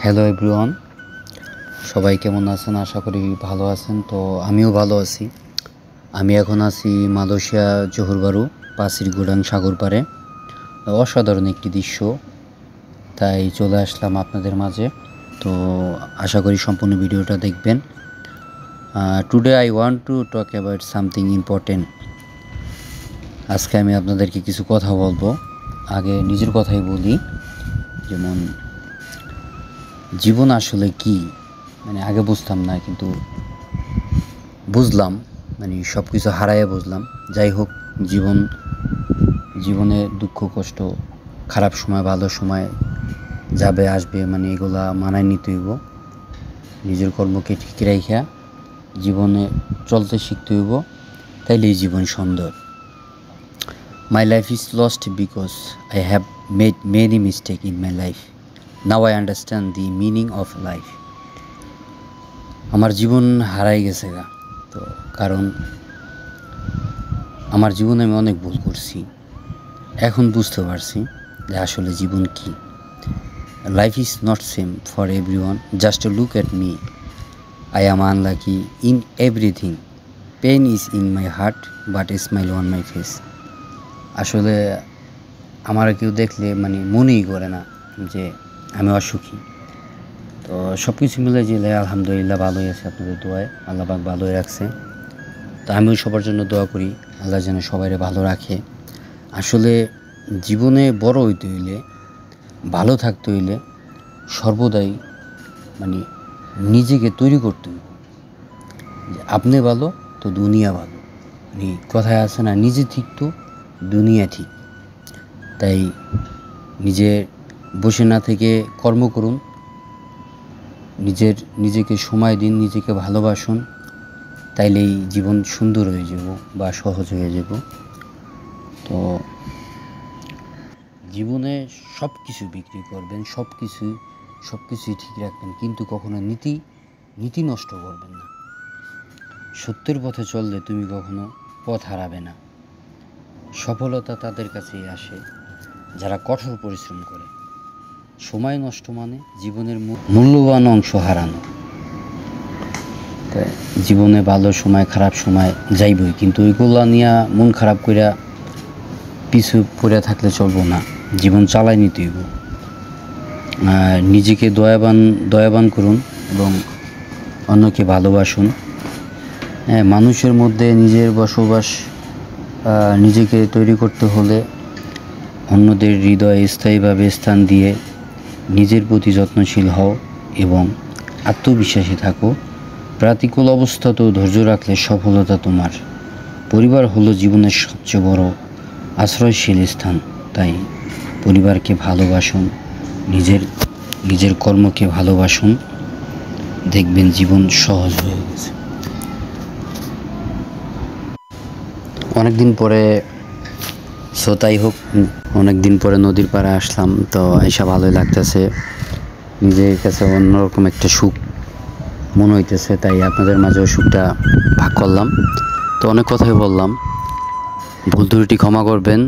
Hello everyone, সবাই কেমন আছেন? আশা করি ভালো আছেন। তো আমিও ভালো আছি। আমি এখন আছি মালয়েশিয়া জোহরবারু পাসিরগুডাং সাগর পাড়ে। অসাধারণ একটি দৃশ্য, তাই চলে আসলাম আপনাদের মাঝে। তো আশা করি সম্পূর্ণ ভিডিওটা দেখবেন। Today I want to talk about something important. আজকে আমি আপনাদেরকে কিছু কথা বলবো। আগে নিজের কথাই বলি, যেমন জীবন আসলে কি, আগে বুঝতাম না, কিন্তু বুঝলাম, সব কিছু হারাইয়া বুঝলাম। যাই হোক, জীবনে দুঃখ কষ্ট, খারাপ সময় ভালো সময় যাবে আসবে, এগুলা মানায় নিতে হইব। নিজের কর্মকে ঠিক রাইখা জীবনে চলতে শিখতে হইব, তাইলেই জীবন সুন্দর। My life is lost because I have made many mistake in my life. Now I understand the meaning of life. আমার জীবন হারাই গেছে গা, তো কারণ আমার জীবনে আমি অনেক ভুল করছি। এখন বুঝতে পারছি যে আসলে জীবন কি। Life is not same for everyone, just look at me. I am unlucky in everything. Pain is in my heart but smile on my face. আসলে আমার কেউ দেখলে মনেই করে না যে আমি অসুখী। তো সব কিছু মিলে জিলে আলহামদুলিল্লাহ ভালোই আছে, আপনাদের দোয়ায় আল্লাহ পাক ভালোই রাখছে। তো আমিও সবার জন্য দোয়া করি, আল্লাহ যেন সবাইরে ভালো রাখে। আসলে জীবনে বড় হইতে হইলে, ভালো থাকতে হইলে সর্বদাই নিজেকে তৈরি করতে হইব। আপনি ভালো তো দুনিয়া ভালো, কথায় আছে না, নিজে ঠিক তো দুনিয়া ঠিক। তাই নিজে বসে না থেকে কর্ম করুন, নিজেকে সময় দিন, নিজেকে ভালোবাসুন, তাইলেই জীবন সুন্দর হয়ে যাব বা সহজ হয়ে যাব। তো জীবনে সব কিছু বিক্রি করবেন, সব কিছুই ঠিক রাখবেন, কিন্তু কখনো নীতি নষ্ট করবেন না। সত্যের পথে চললে তুমি কখনো পথ হারাবে না। সফলতা তাদের কাছেই আসে যারা কঠোর পরিশ্রম করে। সময় নষ্ট জীবনের মূল্যবান অংশ হারানো। জীবনে ভালো সময় খারাপ সময় যাইবই, কিন্তু ওইগুলা নিয়ে মন খারাপ কইরা পিছু পড়ে থাকলে চলবো না। জীবন চালাই নিতে হইব। নিজেকে দয়াবান করুন এবং অন্যকে ভালোবাসুন। মানুষের মধ্যে নিজের বসবাস নিজেকে তৈরি করতে হলে অন্যদের হৃদয়ে স্থায়ীভাবে স্থান দিয়ে নিজের প্রতি যত্নশীল হও এবং আত্মবিশ্বাসী থাকো। প্রতিকূল অবস্থাতেও ধৈর্য রাখলে সফলতা তোমার। পরিবার হলো জীবনের সবচেয়ে বড় আশ্রয়শীল স্থান। তাই পরিবারকে ভালোবাসুন, নিজের কর্মকে ভালোবাসুন, দেখবেন জীবন সহজ হয়ে গেছে। অনেকদিন পরে তাই হোক, অনেকদিন পরে নদীর পাড়ে আসলাম, তো এসে ভালোই লাগতেছে। নিজের কাছে অন্যরকম একটা সুখ মনে হইতেছে, তাই আপনাদের মাঝেও সুখটা ভাগ করলাম। তো অনেক কথাই বললাম, ভুল ত্রুটি ক্ষমা করবেন।